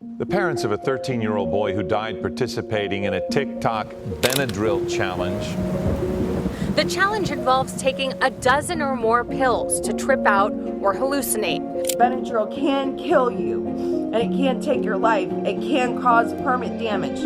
The parents of a 13-year-old boy who died participating in a TikTok Benadryl challenge. The challenge involves taking a dozen or more pills to trip out or hallucinate. Benadryl can kill you, and it can take your life. It can cause permanent damage.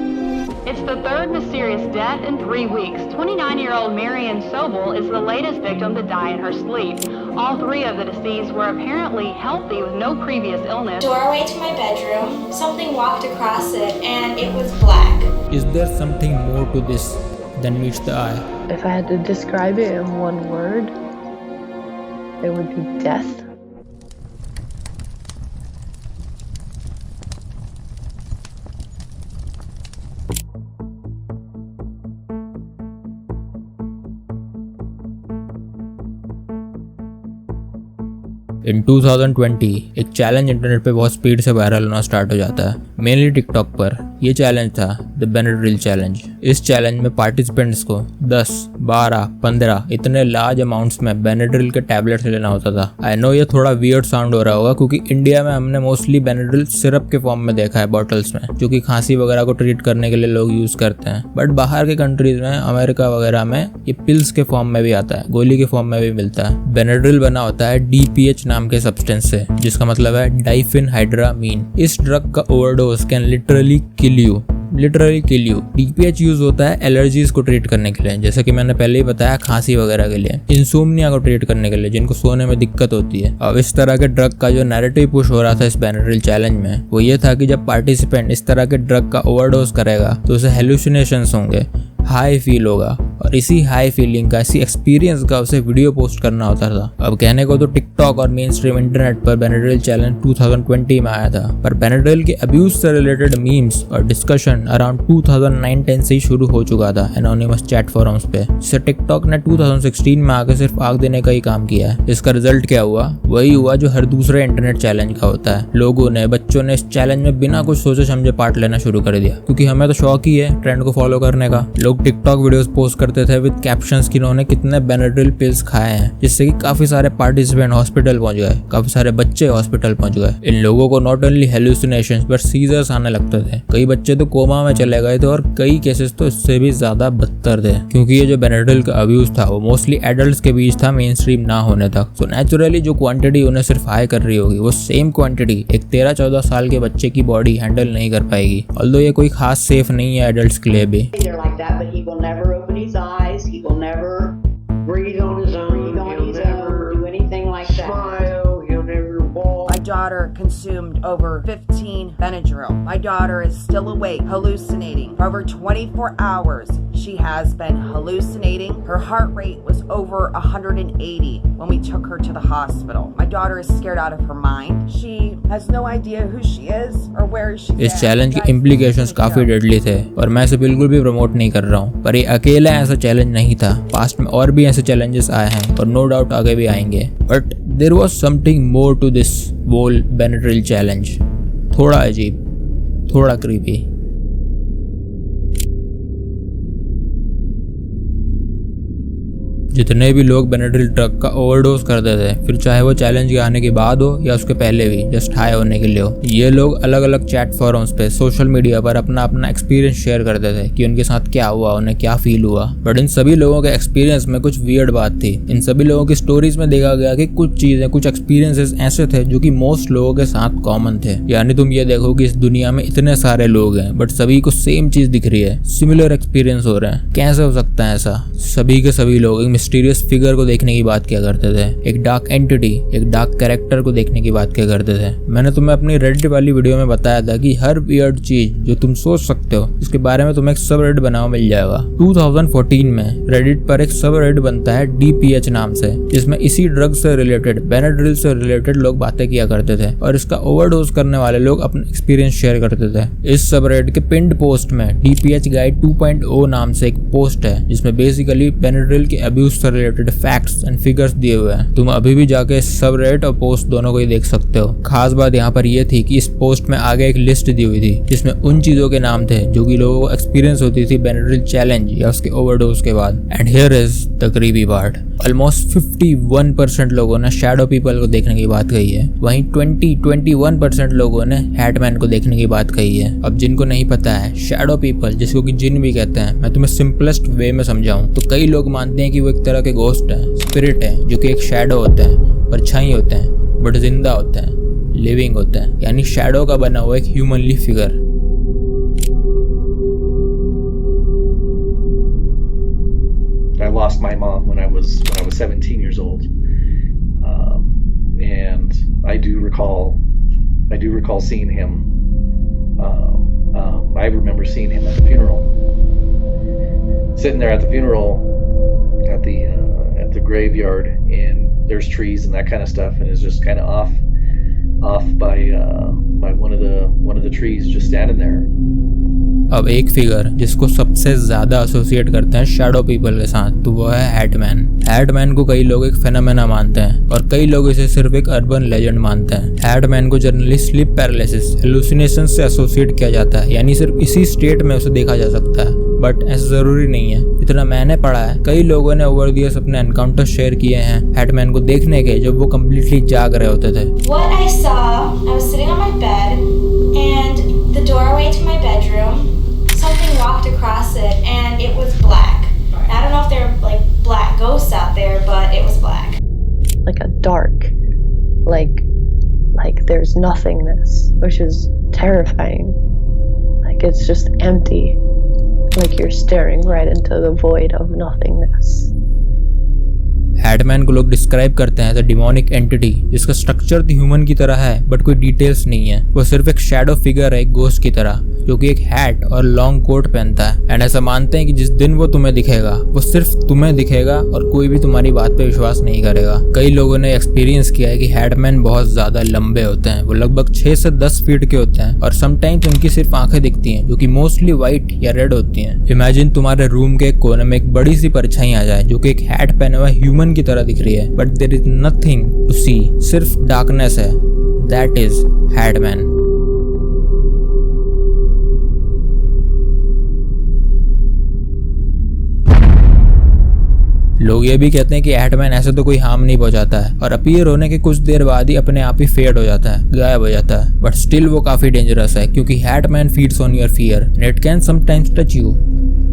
It's the third mysterious death in 3 weeks. 29-year-old Marion Sobel is the latest victim to die in her sleep. All 3 of the deceased were apparently healthy with no previous illness. Doorway to my bedroom, something walked across it, and it was black. Is there something more to this than meets the eye? If I had to describe it in one word, it would be death. इन 2020 एक challenge internet पे बहुत speed से viral होना start हो जाता है, mainly TikTok पर। ये चैलेंज था द बेनेड्रिल चैलेंज। इस चैलेंज में पार्टिसिपेंट्स को 10, 12, 15 इतने लार्ज अमाउंट्स में बेनेड्रिल के टैबलेट्स लेना होता था। आई नो ये थोड़ा वियर्ड साउंड हो रहा होगा क्योंकि इंडिया में हमने मोस्टली बेनेड्रिल सिरप के फॉर्म में देखा है बॉटल्स में, जो कि खांसी वगैरह को ट्रीट करने के लिए लोग यूज करते हैं। बट बाहर के कंट्रीज में, अमेरिका वगैरह में ये पिल्स के फॉर्म में भी आता है, गोली के फॉर्म में भी मिलता है। बेनेड्रिल बना होता है DPH नाम के सब्सटेंस से, जिसका मतलब है डाइफेनहाइड्रामीन। इस ड्रग का overdose can literally kill you. DPH use होता है एलर्जीज को ट्रीट करने के लिए, जैसे कि मैंने पहले ही बताया, खांसी वगैरह के लिए, इंसोम्निया को ट्रीट करने के लिए, जिनको सोने में दिक्कत होती है। अब इस तरह के ड्रग का जो नैरेटिव पुश हो रहा था इस बेनेड्रिल चैलेंज में, वो ये था कि जब पार्टिसिपेंट इस तरह के ड्रग का ओवरडोज करेगा तो उसे हेलुसिनेशंस होंगे, हाई फील होगा, और इसी हाई फीलिंग का, इसी एक्सपीरियंस का उसे वीडियो पोस्ट करना होता था। अब कहने को तो टिकटॉक और मेन स्ट्रीम इंटरनेट पर बेनेड्रिल चैलेंज 2020 में आया था, पर बेनेड्रिल के अब्यूज से रिलेटेड मीम्स और डिस्कशन अराउंड 2009-10 से ही शुरू हो चुका था एनोनिमस चैट फोरम्स पे, जिसे टिकटॉक ने 2016 में आकर सिर्फ आग देने का ही काम किया है। इसका रिजल्ट क्या हुआ? वही हुआ जो हर दूसरे इंटरनेट चैलेंज का होता है। लोगों ने, बच्चों ने इस चैलेंज में बिना कुछ सोचे समझे पार्ट लेना शुरू कर दिया, क्योंकि हमें तो शौक ही है ट्रेंड को फॉलो करने का। लोग टिकटॉक वीडियोस पोस्ट करते थे विद कैप्शंस कि इन्होंने कितने बेनेड्रिल पिल्स खाए हैं, जिससे कि काफी सारे पार्टिसिपेंट हॉस्पिटल पहुंच गए, काफी सारे बच्चे हॉस्पिटल पहुंच गए। इन लोगों को not only hallucinations but seizures आने लगते थे। कई बच्चे तो कोमा में चले गए थे और कई केसेस तो इससे भी ज्यादा बदतर थे, क्योंकि ये जो बेनेड्रिल का अब्यूज था वो मोस्टली एडल्ट्स के बीच था, मेन स्ट्रीम ना होने तक। तो नेचुरली जो क्वांटिटी उन्हें सिर्फ हाई कर रही होगी, वो सेम क्वांटिटी एक 13-14 साल के बच्चे की बॉडी हैंडल नहीं कर पाएगी। ऑल्दो ये कोई खास सेफ नहीं है एडल्ट्स के लिए भी। He will never breathe on his own. He'll never do anything like that. Smile. He'll never walk. My daughter consumed over 15 Benadryl. My daughter is still awake, hallucinating. For over 24 hours, she has been hallucinating. Her heart rate was over 180 when we took her to the hospital. My daughter is scared out of her mind. She has no idea who she is or where she is. इस challenge के implications काफी deadly थे और मैं इसे बिल्कुल भी promote नहीं कर रहा हूँ, पर ये अकेला ऐसा चैलेंज नहीं था। पास्ट में और भी ऐसे चैलेंजेस आए हैं और नो डाउट आगे भी आएंगे, but there was something more to this whole Benadryl challenge. थोड़ा अजीब, थोड़ा क्रीपी। जितने भी लोग बेनेड्रिल ड्रग का ओवरडोज करते थे, फिर चाहे वो चैलेंज के आने के बाद हो या उसके पहले भी, जस्ट हाई होने के लिए हो, ये लोग अलग अलग चैट फोरम्स पे, सोशल मीडिया पर अपना अपना एक्सपीरियंस शेयर करते थे कि उनके साथ क्या हुआ, उन्हें क्या फील हुआ। बट इन सभी लोगों के एक्सपीरियंस में कुछ वियर्ड बात थी। इन सभी लोगों की स्टोरीज में देखा गया कि कुछ चीजें, कुछ एक्सपीरियंसेस ऐसे थे जो कि मोस्ट लोगों के साथ कॉमन थे। यानी तुम ये देखो कि इस दुनिया में इतने सारे लोग हैं बट सभी को सेम चीज दिख रही है, सिमिलर एक्सपीरियंस हो रहे हैं। कैसे हो सकता है ऐसा? सभी के सभी लोग एक मिस्टीरियस फिगर को देखने की बात किया करते थे, एक डार्क एंटिटी, एक डार्क कैरेक्टर को देखने की बात किया करते थे। मैंने तुम्हें अपनी रेडिट वाली वीडियो में बताया था कि हर वियर्ड चीज जो तुम सोच सकते हो, इसके बारे में तुम्हें एक सब रेडिट बनाओ मिल जाएगा। 2014 में रेडिट पर एक सब रेडिट बनता है DPH नाम से, जिसमें इसी ड्रग से रिलेटेड, बेनेड्रिल से रिलेटेड लोग बातें किया करते थे और इसका ओवरडोज करने वाले लोग अपने एक्सपीरियंस शेयर करते थे। इस सब रेडिट के पिंड पोस्ट में DPH गाइड 2.0 नाम से एक पोस्ट है, जिसमें बेसिकली बेनेड्रिल के अब्यूज वैल्यूज से रिलेटेड फैक्ट्स एंड फिगर्स दिए हुए हैं। तुम अभी भी जाके सब रेट और पोस्ट दोनों को ही देख सकते हो। खास बात यहाँ पर यह थी कि इस पोस्ट में आगे एक लिस्ट दी हुई थी जिसमें उन चीजों के नाम थे जो कि लोगों को एक्सपीरियंस होती थी बेनेड्रिल चैलेंज या उसके ओवरडोज के बाद। And here is the creepy part, almost 51% लोगों ने शैडो पीपल को देखने की बात कही है, वहीं 21% लोगों ने हैटमैन को देखने की बात कही है। अब जिनको नहीं पता है, शैडो पीपल जिसको कि जिन भी कहते हैं, मैं तुम्हें सिंपलेस्ट वे में समझाऊं तो कई लोग मानते हैं कि वो एक तरह के घोस्ट है, स्पिरिट है, जो कि एक शैडो होते हैं, परछाई होते हैं, बट जिंदा होते हैं, लिविंग होते हैं, यानी शैडो का बना हुआ एक humanly figure. I lost my mom when I was 17 years old, and I do recall seeing him. I remember seeing him at the funeral, sitting there at the funeral, at the graveyard, and there's trees and that kind of stuff, and it's just kind of off by one of the trees, just standing there. अब एक figure जिसको सबसे ज्यादा associate करते हैं shadow people के साथ, तो वो है हैटमैन। हैटमैन को कई लोग एक फेनोमेना मानते हैं और कई लोग इसे सिर्फ एक अर्बन लेजेंड मानते हैं। हैटमैन को जनरली स्लीप पैरालिसिस, हेलुसिनेशन से एसोसिएट किया जाता है, यानी सिर्फ इसी स्टेट में उसे देखा जा सकता है, बट ऐसा जरूरी नहीं है। इतना मैंने पढ़ा है, कई लोगों ने ओवर द इयर्स अपने एनकाउंटर शेयर किए हैं हैटमैन को देखने के, जब वो कम्प्लीटली जाग रहे होते थे। What I saw, I was sitting on my bed and the doorway to my bedroom, something walked across it and it was black. I don't know if there are like black ghosts out there, but it was black. Like a dark, like there's nothingness, which is terrifying. Like it's just empty. Like you're staring right into the void of nothingness. हैटमैन को लोग describe करते हैं as a demonic entity जिसका structure तो human की तरह है, but कोई डिटेल्स नहीं है। वो सिर्फ एक शैडो फिगर है, एक घोस्ट की तरह, जो कि एक हैट और लॉन्ग कोट पहनता है। एंड ऐसा मानते हैं कि जिस दिन वो तुम्हें दिखेगा वो सिर्फ तुम्हें दिखेगा और कोई भी तुम्हारी बात पे विश्वास नहीं करेगा। कई लोगों ने एक्सपीरियंस किया है कि हैटमैन बहुत ज्यादा लंबे होते हैं, वो लगभग 6 से 10 फीट के होते हैं और समटाइम्स उनकी सिर्फ आंखें दिखती हैं जो कि मोस्टली व्हाइट या रेड होती हैं। इमेजिन तुम्हारे रूम के एक कोने में एक बड़ी सी परछाई आ जाए जो कि एक हैट पहने हुआ ह्यूमन की तरह दिख रही है, but there is nothing to see, सिर्फ डार्कनेस है। That is Hatman. लोग ये भी कहते हैं कि हैटमैन ऐसे तो कोई हार्म नहीं पहुंचाता है और अपीयर होने के कुछ देर बाद ही अपने आप ही फेड हो जाता है, गायब हो जाता है, बट स्टिल वो काफी डेंजरस है क्योंकि Hatman feeds on your fear and it can sometimes touch you,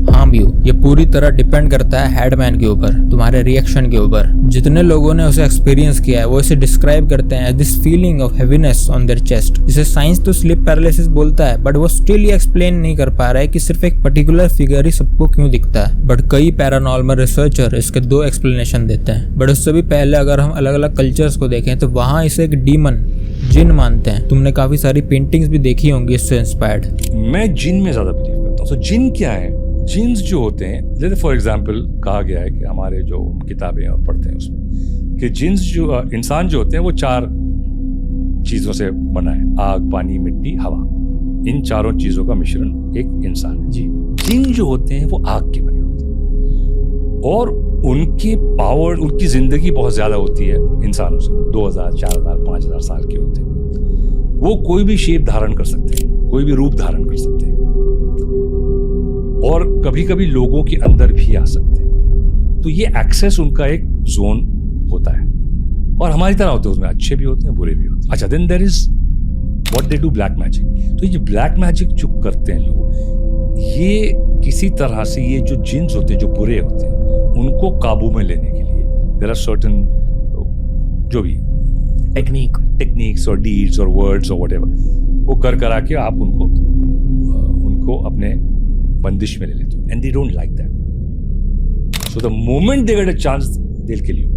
harm you. ये पूरी तरह डिपेंड करता है हैटमैन के ऊपर, तुम्हारे रिएक्शन के ऊपर। जितने लोगों ने उसे एक्सपीरियंस किया है वो इसे डिस्क्राइब करते हैं as this feeling of heaviness on their chest, जिसे साइंस तो स्लीप पैरालिसिस बोलता है, बट वो स्टिल ये एक्सप्लेन नहीं कर पा रहा है कि सिर्फ एक पर्टिकुलर फिगर ही सबको क्यों दिखता है। बट कई पैरानॉर्मल रिसर्चर इसके 2 एक्सप्लेनेशन देते हैं, बट उससे भी पहले अगर हम अलग अलग कल्चर्स को देखें तो वहाँ इसे एक डीमन, जिन मानते हैं। तुमने काफी सारी पेंटिंग्स भी देखी होंगी इससे इंस्पायर्ड। मैं जिन में ज्यादा बिलीव करता हूँ। जिन क्या है? जिन्स जो होते हैं, जैसे फॉर एग्जाम्पल कहा गया है कि हमारे जो किताबें और पढ़ते हैं उसमें कि जिन्स जो इंसान जो होते हैं वो 4 चीज़ों से बना है, आग, पानी, मिट्टी, हवा। इन चारों चीज़ों का मिश्रण एक इंसान है। जी, जिन जो होते हैं वो आग के बने होते हैं और उनके पावर, उनकी जिंदगी बहुत ज़्यादा होती है इंसानों से, 2000, 4000, 5000 साल के होते हैं। वो कोई भी शेप धारण कर सकते हैं, कोई भी रूप धारण कर सकते हैं और कभी कभी लोगों के अंदर भी आ सकते हैं। तो ये एक्सेस उनका एक जोन होता है और हमारी तरह होते हैं, उसमें अच्छे भी होते हैं, बुरे भी होते हैं। अच्छा, then there is what they do, black magic. तो ये ब्लैक मैजिक जो करते हैं लोग, ये किसी तरह से ये जो जिन्स होते हैं, जो बुरे होते हैं, उनको काबू में लेने के लिए देयर आर सर्टेन जो भी टेक्निक्स और डीड्स और वर्ड्स और व्हाटएवर, वो करा के आप उनको अपने बंदिश में ले लेते हो, and they don't like that. So the moment they get a chance, they will kill you.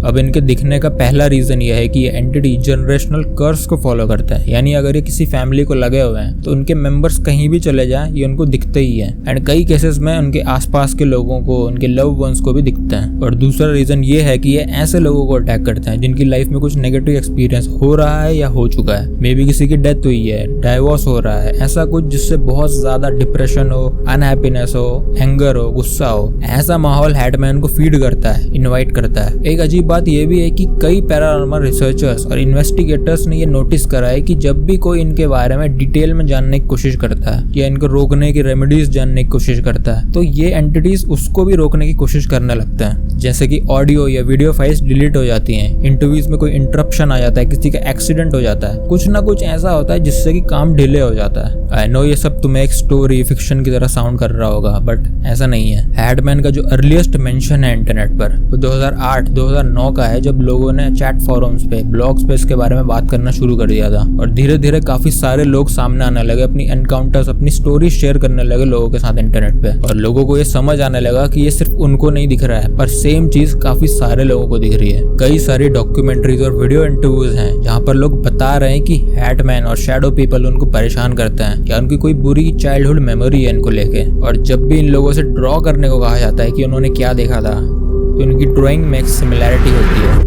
अब इनके दिखने का पहला रीजन ये है कि ये एंटिटी जनरेशनल कर्स को फॉलो करता है, यानी अगर ये किसी फैमिली को लगे हुए हैं तो उनके मेंबर्स कहीं भी चले जाएं ये उनको दिखते ही है। एंड कई केसेस में उनके आसपास के लोगों को, उनके लव वंस को भी दिखते हैं। और दूसरा रीजन ये है कि ये ऐसे लोगों को अटैक करते हैं जिनकी लाइफ में कुछ नेगेटिव एक्सपीरियंस हो रहा है या हो चुका है। मे बी किसी की डेथ हुई है, डाइवोर्स हो रहा है, ऐसा कुछ जिससे बहुत ज्यादा डिप्रेशन हो, अनहैप्पीनेस हो, एंगर हो, गुस्सा हो, ऐसा माहौल हैटमैन को फीड करता है, इनवाइट करता है। एक अजीब बात यह भी है कि कई पैरानॉर्मल रिसर्चर्स और इन्वेस्टिगेटर्स ने ये नोटिस करा है कि जब भी कोई इनके बारे में डिटेल में जानने की कोशिश करता है या इनको रोकने की रेमेडीज जानने की कोशिश करता है तो ये एंटिटीज उसको भी रोकने की कोशिश करने लगते हैं। जैसे कि ऑडियो या वीडियो फाइल्स डिलीट हो जाती हैं, इंटरव्यूज में कोई इंटरप्शन आ जाता है, किसी का एक्सीडेंट हो जाता है, कुछ ना कुछ ऐसा होता है जिससे कि काम डिले हो जाता है। आई नो ये सब तुम्हें एक स्टोरी फिक्शन की तरह साउंड कर रहा होगा, बट ऐसा नहीं है। हैटमैन का जो अर्लीस्ट मेंशन है इंटरनेट पर वो 2008-2009 का है, जब लोगों ने चैट फोरम्स पे, ब्लॉग्स पे इसके बारे में बात करना शुरू कर दिया था। और धीरे धीरे काफी सारे लोग सामने आने लगे, अपनी एनकाउंटर्स, अपनी स्टोरी शेयर करने लगे लोगों के साथ इंटरनेट पे। और लोगों को ये समझ आने लगा कि ये सिर्फ उनको नहीं दिख रहा है, पर सेम चीज काफी सारे लोगों को दिख रही है। कई सारी डॉक्यूमेंट्रीज और वीडियो इंटरव्यूज हैं जहाँ पर लोग बता रहे हैं कि हैटमैन और शैडो पीपल उनको परेशान करते हैं या उनकी कोई बुरी चाइल्डहुड मेमोरी है इनको लेके। और जब भी इन लोगों से ड्रॉ करने को कहा जाता है कि उन्होंने क्या देखा था तो इनकी ड्राइंग में एक सिमिलैरिटी होती है।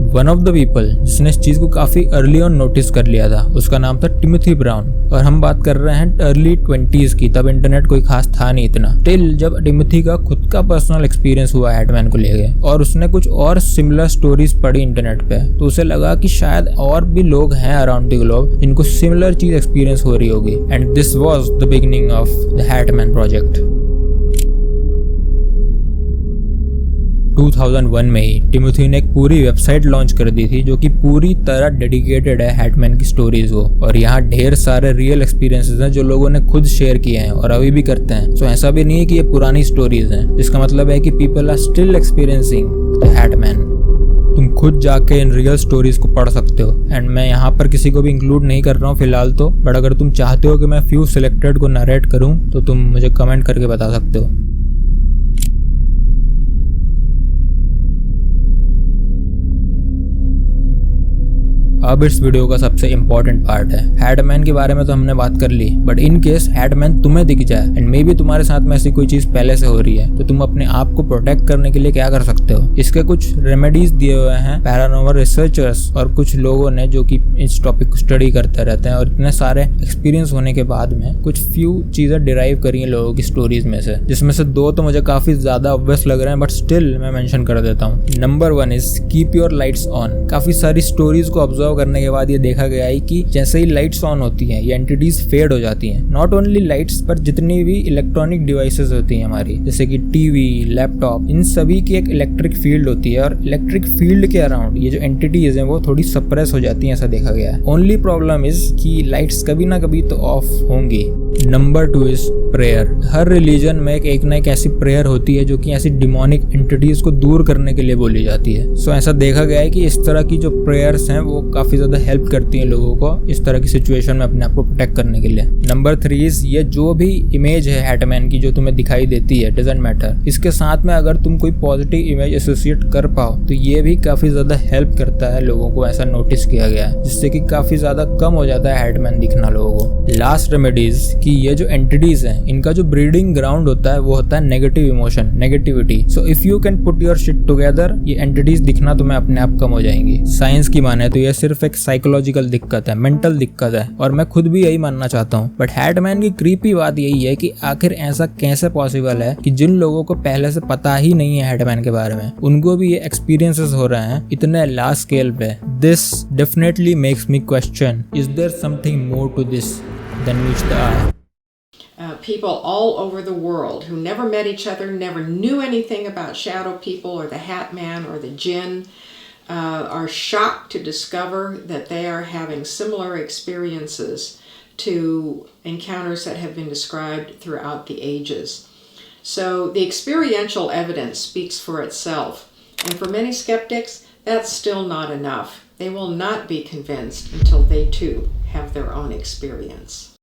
वन ऑफ द पीपल जिसने इस चीज को काफी अर्ली ऑन नोटिस कर लिया था उसका नाम था टिमोथी ब्राउन। और हम बात कर रहे हैं अर्ली 20s की, तब इंटरनेट कोई खास था नहीं इतना। टिल जब टिमोथी का खुद का पर्सनल एक्सपीरियंस हुआ हैटमैन को लेके और उसने कुछ और सिमिलर स्टोरीज पढ़ी इंटरनेट पे, तो उसे लगा कि शायद और भी लोग हैं अराउंड द ग्लोब जिनको सिमिलर चीज एक्सपीरियंस हो रही होगी। And this was the beginning of the Hatman project. 2001 में ही टिमोथी ने एक पूरी वेबसाइट लॉन्च कर दी थी जो कि पूरी तरह डेडिकेटेड है हैटमैन की स्टोरीज को। और यहाँ ढेर सारे रियल एक्सपीरियंसेस हैं जो लोगों ने खुद शेयर किए हैं और अभी भी करते हैं। सो ऐसा भी नहीं है कि ये पुरानी स्टोरीज हैं, जिसका मतलब है कि people are still experiencing the Hatman. तुम खुद जाके इन रियल स्टोरीज को पढ़ सकते हो। एंड मैं यहाँ पर किसी को भी इंक्लूड नहीं कर रहा हूँ फिलहाल तो, बट अगर तुम चाहते हो कि मैं फ्यू सिलेक्टेड को नरेट करूँ तो तुम मुझे कमेंट करके बता सकते हो। अब इस वीडियो का सबसे इम्पोर्टेंट पार्ट है। हैटमैन के बारे में तो हमने बात कर ली, बट इन केस हैटमैन तुम्हें दिख जाए एंड मे बी तुम्हारे साथ में ऐसी कोई चीज पहले से हो रही है तो तुम अपने आप को प्रोटेक्ट करने के लिए क्या कर सकते हो। इसके कुछ रेमेडीज दिए हुए हैं पैरानॉर्मल रिसर्चर्स और कुछ लोगों ने जो कि इस टॉपिक को स्टडी करते रहते हैं और इतने सारे एक्सपीरियंस होने के बाद में कुछ फ्यू चीजें डिराइव करी हैं लोगों की स्टोरीज में से, जिसमें से दो तो मुझे काफी ज्यादा ऑब्वियस लग रहे हैं, बट स्टिल मैं मेंशन कर देता हूँ। Number 1 is keep your lights on. काफी सारी स्टोरीज को ऑब्जर्व करने के बाद ये देखा गया है कि जैसे ही लाइट्स ऑन होती हैं ये एंटिटीज फेड हो जाती हैं। नॉट ओनली लाइट्स पर जितनी भी इलेक्ट्रॉनिक डिवाइसेस होती हैं हमारी, जैसे कि टीवी, लैपटॉप, इन सभी की एक इलेक्ट्रिक फील्ड होती है और इलेक्ट्रिक फील्ड के अराउंड ये जो एंटिटीज हैं वो थोड़ी सप्रेस हो जाती हैं, ऐसा देखा गया है। ओनली प्रॉब्लम इज कि लाइट्स कभी ना कभी तो ऑफ होंगी। Number 2 is prayer. Her religion में एक ना एक ऐसी प्रेयर होती है जो कि ऐसी डिमोनिक एंटिटीज को दूर करने के लिए बोली जाती है। सो ऐसा देखा गया है कि इस तरह की जो प्रेयर्स हैं वो काफी ज्यादा हेल्प करती हैं लोगों को इस तरह की सिचुएशन में अपने आप को प्रोटेक्ट करने के लिए। नंबर 3 इज ये जो भी इमेज है हैटमैन की जो तुम्हें दिखाई देती है, डजंट मैटर, इसके साथ में अगर तुम कोई पॉजिटिव इमेज एसोसिएट कर पाओ तो ये भी काफी ज्यादा हेल्प करता है लोगों को, ऐसा नोटिस किया गया है, जिससे कि काफी ज्यादा कम हो जाता है हैटमैन दिखना लोगों को। लास्ट रेमेडीज कि ये जो एंटिटीज हैं इनका जो ब्रीडिंग ग्राउंड होता है वो होता है negative emotion, negativity. So if you can put your shit together ये एंटिटीज दिखना तुम्हें अपने आप कम हो जाएंगी। साइंस की माने तो ये सिर्फ एक साइकोलॉजिकल दिक्कत है, मेंटल दिक्कत है, और मैं खुद भी यही मानना चाहता हूँ। बट हैटमैन की क्रीपी बात यही है कि आखिर ऐसा कैसे पॉसिबल है कि जिन लोगों को पहले से पता ही नहीं है हैटमैन के बारे में उनको भी ये एक्सपीरियंसेस हो रहे हैं इतने लार्ज स्केल पे। This definitely makes me question, is there something more to this than meets the eye. People all over the world who never met each other, never knew anything about shadow people or the Hat Man or the Jinn, are shocked to discover that they are having similar experiences to encounters that have been described throughout the ages. So the experiential evidence speaks for itself. And for many skeptics, that's still not enough. They will not be convinced until they too have their own experience.